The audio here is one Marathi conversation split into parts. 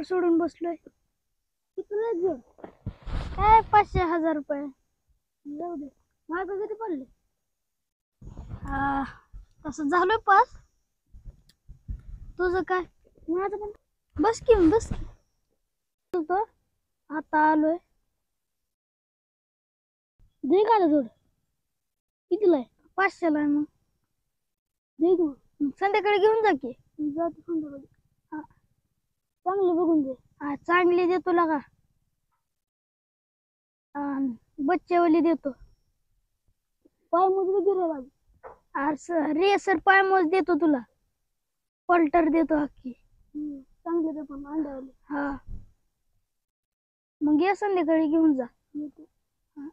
मोटर सोडून बसलोय. कितीला घेऊ? काय 500-1000 रुपये. जाऊ दे. माझं किती पडले? तसं झालोय पास. तुझं काय? माझं पण. बस की बस. तुझं आता आलोय. दे का थोडं. कितीला आहे? 500ला आहे. मग दे तू. संध्याकाळी घेऊन जा की. जातो संध्याकाळी. हा, चांगली बघून दे. हा, चांगली देतो लागा. बच्चेवाली देतो. पाय मोज गे रे बाई. रेसर पाय मोज देतो तुला. पल्टर देतो हक्की. चांगले दे पण अंड्यावाली. हा, मग ये संध्याकाळी घेऊन जा. हा.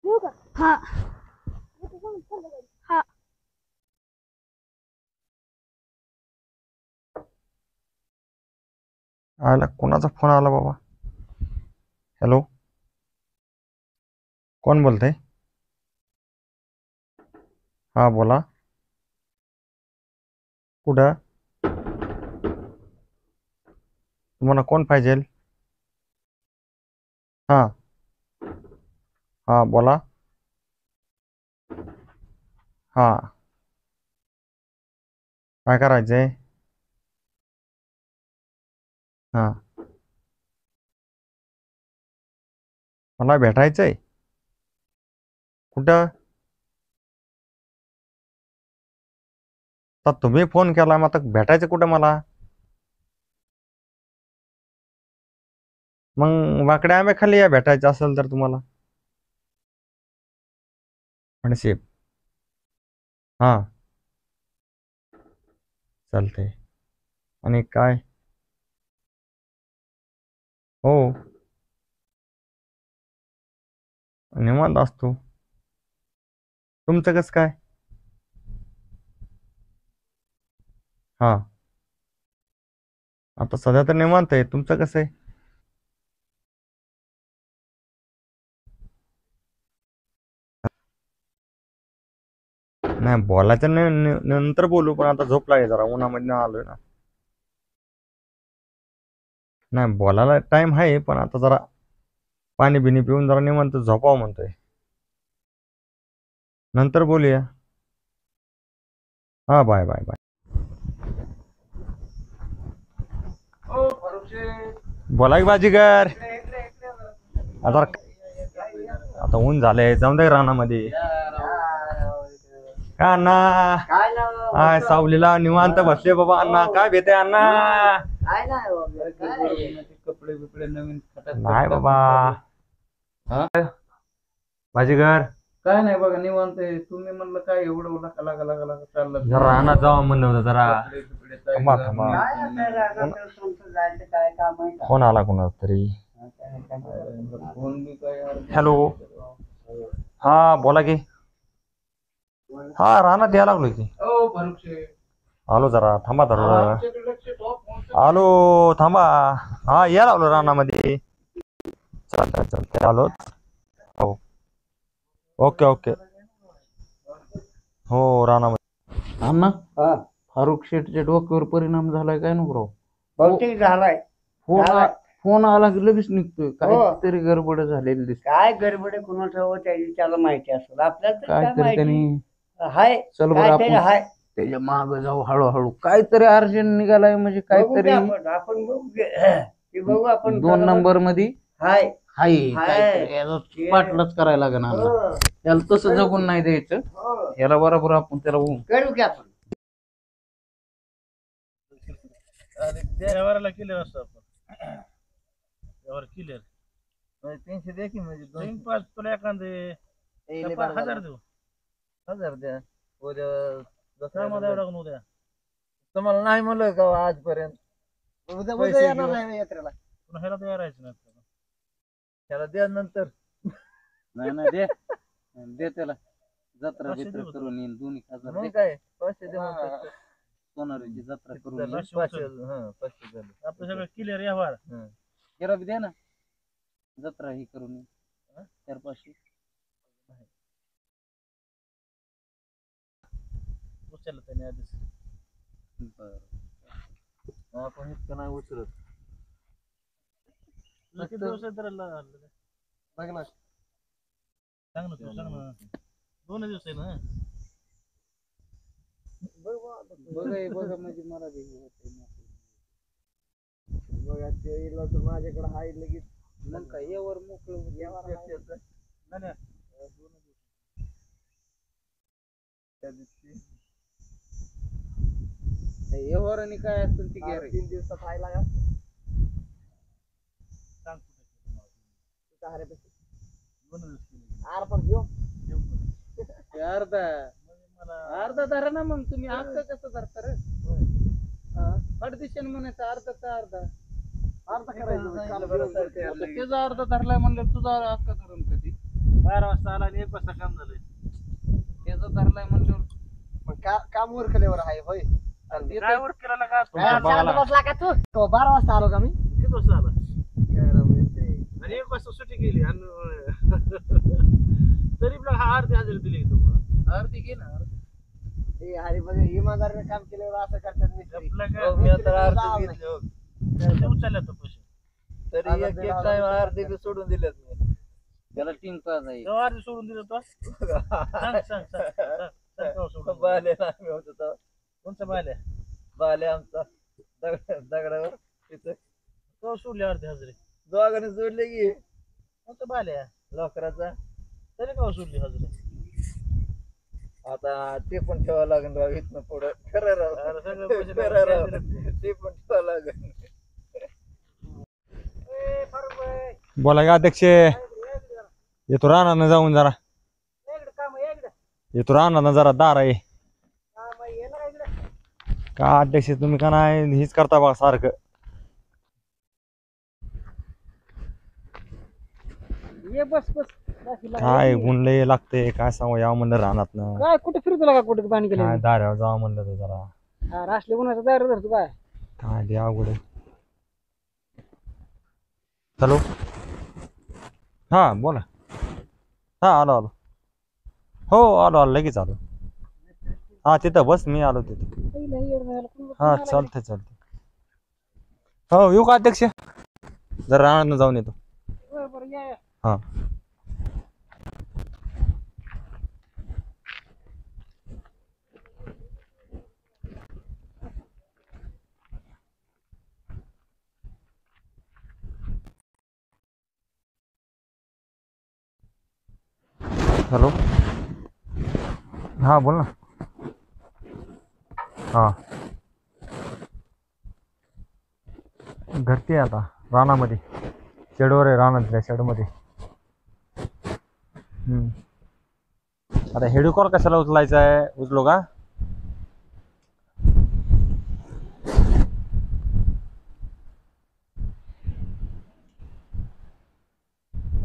येऊ का? हा. हा. आला कोणाचा फोन आला बाबा? हॅलो, कोण बोलतंय? हा बोला. कुठं? तुम्हाला कोण पाहिजे? हा हा बोला. हा, काय करायचंय? हा, मला भेटायचंय. कुठं? तर तुम्ही फोन केला, मग आता भेटायचं कुठं मला? मग वाकडे आंबे खाली या भेटायचं असेल तर तुम्हाला. म्हणशे हा, चालतंय. आणि काय? हो, निवांत असतो. तुमचं कसं काय? हा, आता सध्या तर निवांत आहे. तुमचं कसं आहे? नाही बोलायचं नंतर बोलू, पण आता झोप लागेल जरा, उन्हामध्ये आलोय ना. नाही बोलायला टाइम आहे, पण आता जरा पाणी बिनी पिऊन जरा निवांत झोपावं म्हणतोय. नंतर बोलूया. हा, बाय बाय बाय. बोला की बाजीगर. आता आता ऊन झालंय, जाऊन दे रानामध्ये. का अण्णा? काय सावलीला निवांत बसले बाबा. अण्णा काय भेटय अण्णा? कपडे बिपडे नवीन नाही बाबा. बाजीगर काय नाही बघा निवांत आहे. तुम्ही म्हणलं काय एवढं लागा चाललं जरा रानात जावं म्हणलं होतं जरा. थांबा थांबा. फोन आला कोणाचा तरी. हॅलो, हा बोला की. हा, रानात यायला लागलोय की. आलो जरा थांबा जरा. आलो थांबा. हा, यायला लागलो रानामध्ये. चालतंय आलो. हो, ओके ओके. हो, रानामध्ये. अण्णा फारुख शेठच्या डोक्यावर परिणाम झालाय काय नको राव? बहुतेक झालाय. फोन आला की लगेच निघतोय. काहीतरी गडबड झालेली दिसते. काय गडबड आहे कुणाचं त्याला माहिती असेल. आपल्याला तर काय काहीतरी त्यांनी माहिती हाय. चल बरं काहीतरी आपण हाय. त्याच्या माग जाऊ हळूहळू. काहीतरी अर्जंट निघालाय म्हणजे काहीतरी आपण बघू आपण 2 नंबर मध्ये हाय हाय हाय. काहीतरी. याला पाठलाच करायला लागेल अण्णा. याला तसं जगून नाही द्यायचं. याला बरोबर आपण त्याला करू की आपण. व्यवहाराला क्लिअर असतो आपण. व्यवहार क्लिअर. 300 द्या की म्हणजे 5 तुला एखादे 1000 देऊ. 1000 द्या. उद्या दसरा मध्ये एवढा उद्या तुम्हाला नाही म्हणलं का आजपर्यंत. उद्या येणार नाही यात्रेला. पुन्हा ह्याला तयार राहायचं नाही. त्याला द्या नंतर. नाही दे दे त्याला. जत्रा 500 बित्रा देऊ करून येईन 2,000 मग काय 500 द्या. सोनारीची जत्रा करून येईन. 500 झाले. आपलं सगळं क्लिअर व्यवहार. केरा बी द्या ना. जत्रा ही करून येईन. 4-500 उचललं त्याने आधीच. बरं. आपण इतकं नाही उचलत. तुला किती दिवस आहे तर बघ ना सांग ना तू सांग ना 2 दिवस आहे ना बघा म्हणजे मला बी हे होतंय मोकळं. बघा ते इला तर माझ्याकडे आहे लगेच. मग काय यावर मोकळं होतं. नाही, नाही. त्या दिवशी यावर आणि काय असतं ती अरे गॅरेज 3 दिवसात आहे लागा. सांग कुठे अरे बस. 2 दिवस केले. आर पण घेऊ. देऊ का? अर्धा म्हणजे मला अर्धा धरा ना मग तुम्ही अर्धा कसं धरता रे अडदिशन म्हणायचं अर्धा अर्धा करायचं. आता त्याचा अर्धा धरलाय म्हणलं तुझा हक्क धरून कधी 12 वाजता आला आणि 1 वाजता काम झालंय. त्याचा धरलाय म्हणल्यावर मग काम उरकल्यावर आहे होय. काय वर केला का बसला का तू 12 वाजता आलो का मी. किती वाजता आला काय रे म्हणजे. आणि 1 वाजता सुट्टी केली आणि तरी पण हा अर्धी हजेरी दिली तुम्हाला. अर्धी घे ना ए अरे बघ इमानदारीने काम केल्यावर असं करतात मिस्त्री. आपलं काय मी तर अर्धे घेतले हो. ते उचलल्या तर पैसे तरी एक टाइम अर्धे बी सोडून दिलेत मी. त्याला टीम पास आहे तेव्हा अर्धी सोडून दिलं तो सांग केव्हा सोडून दिलं? बाले आम्ही होतो तेव्हा. कोणचा बाल्या बाले आमचा दगडावर तिथं केव्हा सोडली अर्धी हजेरी दोघांनी जोडले की कोणता बाल्या लोकराचा. तरी केव्हा सोडली हजेरी आता ते पण ठेवावं लागेल राव इथनं पुढं. खरं राव अरे सगळे पैसे खरं राव लागले. ते पण ठेवावं लागेल. बोला का अध्यक्ष येतो रानानं जाऊन जरा येतो रानानं जरा दार आहे का अध्यक्ष तुम्ही का नाही हेच करता बघा सारखं. ये बस बस काय गुण लय लागते काय सांगू यावं म्हणलं रानातनं काय कुठे फिरतो लागा कुठे पाणी काय दाऱ्यावर जावं म्हणलं तर जरा रासले गुणाचा दार धरतो काय काय लय अवघड आहे. हॅलो हा बोला हा आलो हो आलो लगेच आलो. हा तिथं बस मी आलो तिथं. हा चालतंय हो येऊ का अध्यक्ष जरा रानातनं जाऊन येतो. हा हॅलो हा बोल ना. हा घरती आता रानामध्ये शेडवर आहे रानातल्या शेडमध्ये. आता हेडू कॉल कशाला उचलायचा आहे उचलो का.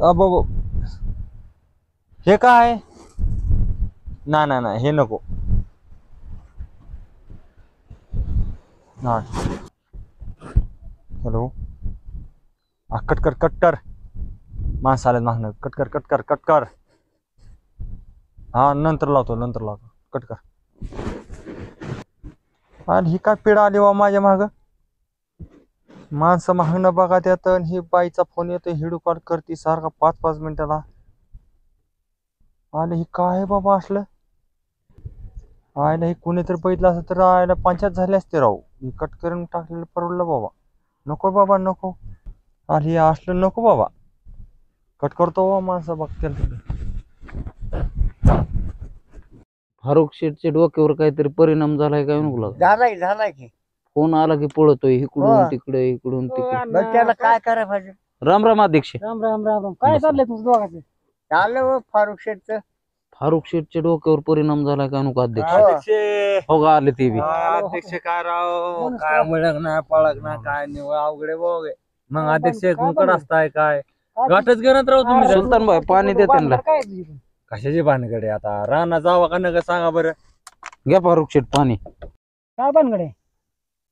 अबो हे काय नाही हे नको. हा हॅलो कट कर माणसं आले मागणं कट कर. हा नंतर लावतो कट कर. आणि ही काय पिढा आली वा माझ्या माग माणसं मागणं बघा त्यात ही बाईचा फोन येतो व्हिडिओ कॉल करते सारखा 5-5 मिनिटाला. आले ही काय बाबा असलं आयला हे कोणीतरी बघितलं असं तर आयला पंचायत झाली असते राव. मी कट करून टाकलेलं परवडलं बाबा. नको बाबा नको आली असलं नको बाबा. कट करतो माणसं बघतील. फारुख शेठच्या डोक्यावर काहीतरी परिणाम झालाय काय नको झालाय की फोन आला की पळतोय इकडून हो. तिकडे मग त्याला काय करायला पाहिजे. राम अध्यक्ष राम काय चाललंय तुमचं दोघांचं चाललं फारुख शेठचं. फारुख शेठच्या डोक्यावर परिणाम झालाय काय नको अध्यक्ष हो का आले ते बी अध्यक्ष काय राव काय मुळक नाही पळक ना काय निवळ अवघडे बघ. मग अध्यक्ष कुणकड असताय काय गाठच घेणार राव तुम्ही. सुलतान भाई पाणी दे त्यांना काय कशाची भानगडे आता राणा जावा का नका सांगा बरं. घ्या फारुख शेठ पाणी काय बनगडे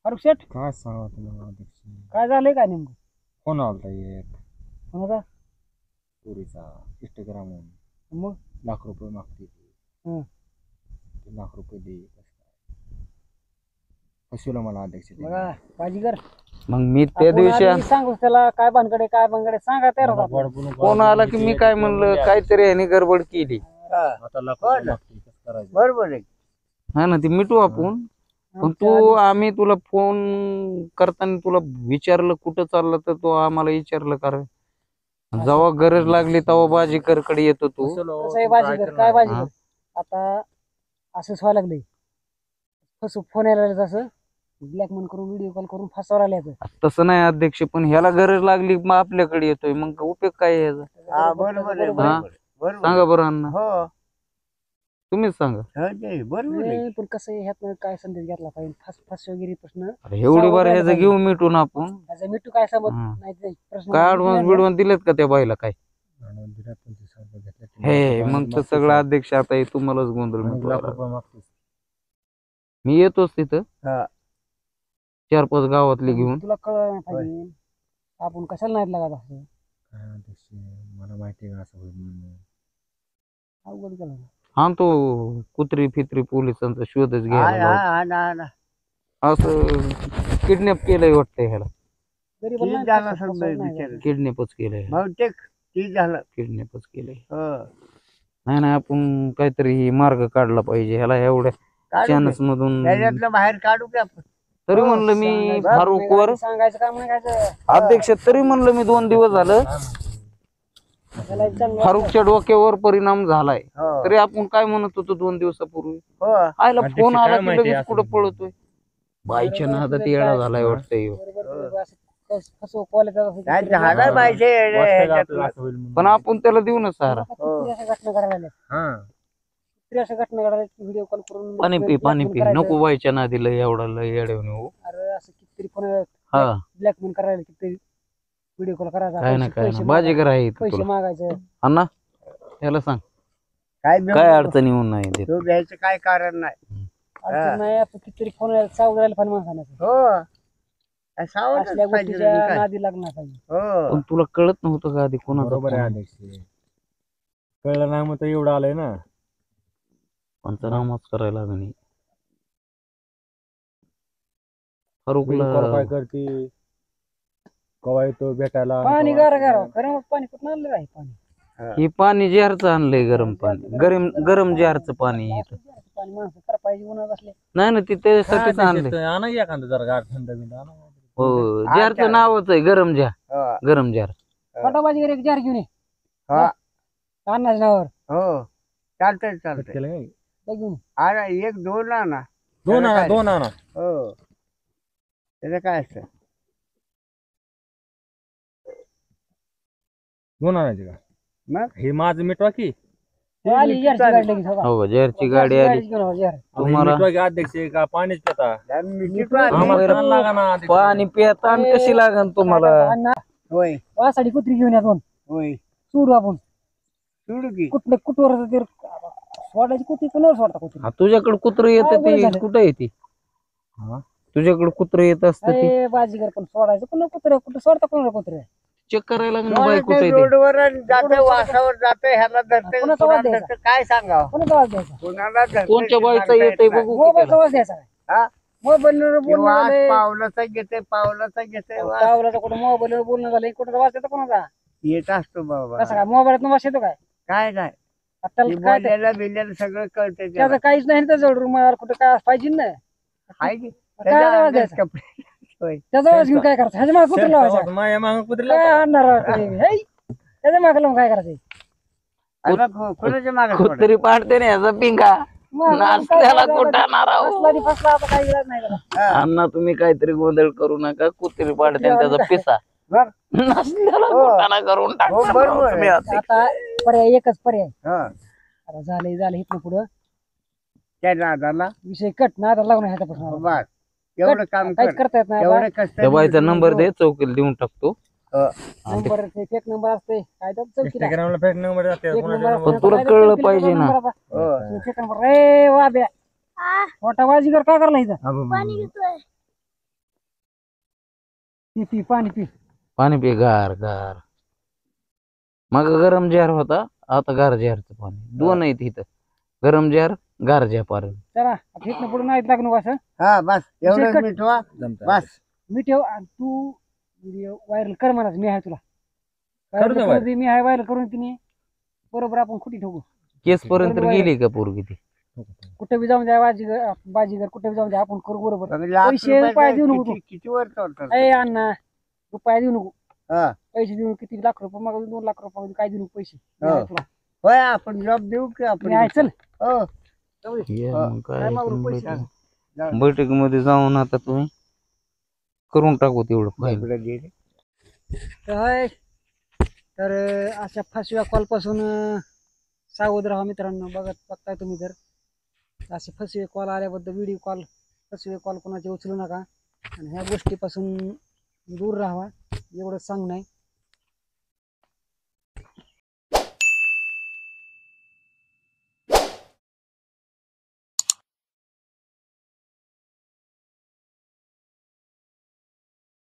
फारुख शेठ काय सांगा तुम्हाला अध्यक्ष काय झालंय काय नेमकं फोन आलता एक कोणाचा पुरीचा इंस्टाग्राम मग ₹1,00,000 मागते. हं. ते ₹1,00,000 दे कसं काय फसवलं मला अध्यक्ष बघा बाजीगर मग मी त्या दिवशी सांगू त्याला काय भानगडे काय भानगडे सांगा त्या फोन आला की मी काय म्हणलं काहीतरी ह्याने गडबड केली बरोबर आहे. हा ना ती मिटू आपण पण तू आम्ही तुला फोन करताना तुला विचारलं कुठं चाललं तर तू आम्हाला विचारलं कारण जेव्हा गरज लागली तेव्हा बाजीकरकडे येतो तू कसं आहे बाजीगर काय बाजीगर आता असंच व्हायला लागले कसं फोन यायला तसं ब्लॅकमेल करून व्हिडिओ कॉल करून फसवायला लागले तसं नाही अध्यक्ष पण ह्याला गरज लागली मग आपल्याकडे येतोय मग उपयोग काय आहे याचा? हा बरोबर आहे, हा? बरोबर बरोबर. सांगा बरं अण्णा हो तुम्हीच सांगा हो, ते बरोबर आहे. पण कसं आहे ह्यातनं काय संदेश घेतला पाहिजे फस वगैरे प्रश्न अरे एवढी बार ह्याचं घेऊ मिटून आपण त्याचा मिठू काय समज हा. नाही ते प्रश्न काय ऍडव्हान्स बिडव्हान्स दिलेत का त्या बाईला काय हे मग तर सगळं अध्यक्ष आता हे तुम्हालाच गोंधळ मिटवायला. मी येतोच तिथं हा. 4-5 गावातले घेऊन तुला कळलं पाहिजे आपण कशाला नाही लागत असं मला माहिती आहे असं होईल म्हणून. अवघड केलं हा तो कुत्री फित्री पोलिसांचा शोधच हा घ्यायला ना, लावतो. हा ना, हा ना. असं किडनॅप केलंय वाटतंय ह्याला गरीबाला ठीक नाही झालं फसवत समजा नाही बिचारं. किडनॅपच केलंय बहुतेक ठीक झालं. किडनॅपच केलंय हो. नाही आपण काहीतरी मार्ग काढला पाहिजे ह्याला एवढ्या काढू चॅनल्स की. मधून त्याच्यातलं बाहेर काढू की आपण. तरी हो, म्हणलं मी सांगायचं फारुक काम वर नाही, सांगायचं काम नाही काय अध्यक्ष तरी म्हणलं मी 2 दिवस झालं त्याला चांगलं फारुकच्या डोक्यावर परिणाम झालाय हो. तरी आपण काय म्हणत होतो 2 दिवसापूर्वी हो. आयला अध्यक्ष फोन आला काय की माहिती लगेच असं कुठं पळतोय बाईच्या नादात येडा झालाय वाटतंय ह्यो. बरोबर असं फसव कॉलेज काय झालं पाहिजे ह्याच्यातलं. पण आपण त्याला देऊ ना सारा अशा घटना करायला अशा घटना करायला व्हिडिओ कॉल करून पाणी पी blackmail करायचं. नको बाईच्या नादीला एवढा लय येड्यावानी हो अरे असं कितीतरी फोन हा ब्लॅकमेल करायला कितीतरी व्हिडिओ कॉल करायचा काय ना पैसे- काय ना पैसे बाजीगर आहे इथं पैसे तुला मागायचं अण्णा त्याला सांग काय काय अडचण येऊन नाही देत तो घ्यायचं काय कारण नाही. अडचण नाही आपण कितीतरी फोन सावध राहिला पण माणसाने हो. काय सावधच असल्या पाहिजे गोष्टीच्या रे, काय? नादी लागणार पाहिजे हो. पण तुला कळत नव्हतं का आधी बरोबर आहे कोणाचा अध्यक्ष कळलं नाही मग तर एवढं आलंय ना. पंचनामाच करायला लागणी काय फारुकला करते कवा येतो भेटायला आणि पाणी कवा गार येतो. गार गरम पाणी कुठं आणलं आहे पाणी हे पाणी जहारचं आणलंय गरम पाणी गरम जहारचं पाणी आहे इथं पाणी माणसं करा पाहिजे उन्हात असले नाही ना ते त्यासाठीच आणलंय आणा की एखादं जरा गार थंड बिंड आणा. हो जहारचं नावच आहे गरम जहार हो. गरम जहार फटाबाजी एक जार घेऊन ये हा. अन्नाच्या नावावर हो. चालतंय चालतंय. केलं काय? ते घेऊन ये. आणा 1-2 आणा. दोन आणा काय? 2 आणा हो. त्याचं काय असतं? 2 आणायचे का मग हे माझं मिटवा की आली जारची गाडी लगेच हो का? हो जहारची गाडी जारची आली गाडीच घेऊन आलो, जार. तुम्हाला मिटवा की अध्यक्ष आहे का पाणीच पिता मिठी आणली. आम्हाला ताण लागा ना अध्यक्ष. पाणी पिता कशी लागन तुम्हाला अण्णा होय वासाठी कुत्री घेऊन या दोन होय. सोडू आपण सोडू की. कुठलं कुठवर ते सोडायची कुत्री कोणावर सोडता कुत्री हा, तुझ्याकडे कुत्र येत काय बरं ते झालं. कुठं येते हा? तुझ्याकडे कुत्र येत असतं ते अरे बाजीगर पण सोडायचं कोणा कुत्रे कुठं सोडता कोणाला कुत्रे चेक करायला लागणार बाई कुठे ते येते रोडवर जाते वासावर जाते ह्याला धरते कोणाचा तुला वाद द्यायचा? धरते, काय सांगावं कोणाचा आवाज द्यायचा कोणाला धरते कोणच्या ते बाईचा सांगता येतंय येत नाही. बघू की मोबाईलचा त्याला. आवाज द्यायचा काय हा? मोबाईलवर किंवा बोलणं आज झालंय पावलाचा घेते पावलाचा घेते वास पावलाचा कुठं मोबाईलवर बोलणं झालंय कुठं वाज येतो कोणाचा येत असतो बाबा. कसं काय मोबाईलात वाज येतो काय काय नाही आता ती काय ते- बोललेलं बिल्लेलं सगळं कळतं त्याचं त्याला. काहीच नाही त्याचं रुमाल कुठं काय पाहिजे ना आहे की? काय त्याच्या आवाज अंगात द्यायचा? कपडे होय. त्याचा आवाज घेऊन काय करायचं ह्याच्या मागे कुठं लावायचा माया मागं कुत्री काय लावता. आणणार आहात तुम्ही? हे? त्याच्या मागे लावून काय करायचं अरे बा, कोणाच्या मागे कुत्री पाडते ना याचा पिंगा नाचल्याला कुठं फसला आता काही इलाज नाही त्याला. अण्णा तुम्ही काहीतरी गोंधळ करू नका कुत्री पाडते आणि त्याचा पिसा बरं. नाचल्याला हो. कुटाणा करून हो, टाकणार बरोबर तुम्ही आहे. आता. आता पर्याय एकच पर्याय हा. आता झालं इथनं पुढं त्या नादाला विषय कट ना आता लागणार ह्याच्यापासून बस एवढं काम कर काहीच करता येत नाही एवढं कष्ट त्या बाईचा नंबर दे चौकीला देऊन टाकतो नंबर फेक नंबर असते काय तर चौकीला. इंस्टाग्रामला फेक नंबर जाते एक कोणाच्या नंबर नंबर. पण तुला कळलं पाहिजे ना. हो. फेक नंबर रे वाब्या मोठा बाजीगर काय करला इथं पाणी पी पी पाणी पी पाणी पी गार गार मग गरम जार होता आता गार जारचं पाणी 2 आहेत इथं गरम जार गारज्या पार चला आता इथनं पुढे नाहीत लागणं असं हा बस एवढंच शेकट. मिठवा बस मी ठेव आणि तू व्हायरल कर मला मी आहे तुला कर ना viral मी आहे व्हायरल करून तिने बरोबर आपण खुटी ठेवू केस पर्यंत बरोबर आहे. गेली का पोरगी ती कुठे बी जाऊन द्या बाजीगर कुठे बी जाऊन द्या आपण करू बरोबर मग लाख पैसे रुपये देऊ नको किती किती वर चालतात ए अण्णा रुपया देऊ नको हा पैसे देऊ नको. किती लाख रुपये मग 2 लाख रुपये काय देऊ नको पैसे मी हो. आहे तुला होय आपण जॉब देऊ की मी आपण आहे चल हो ये हा. मग काय काय मागू पैसे? बैठक- बैठकीमध्ये जाऊन आता तुम्ही करून टाकू तेवढं फाईल इकडे गेले. तर तर अशा फसव्या कॉल पासून सावध राहा मित्रांनो. बघताय तुम्ही जर असे फसवे कॉल आल्याबद्दल व्हिडिओ कॉल फसवे कॉल कोणाचे उचलू नका आणि ह्या गोष्टीपासून दूर राहावा एवढं सांगणं आहे.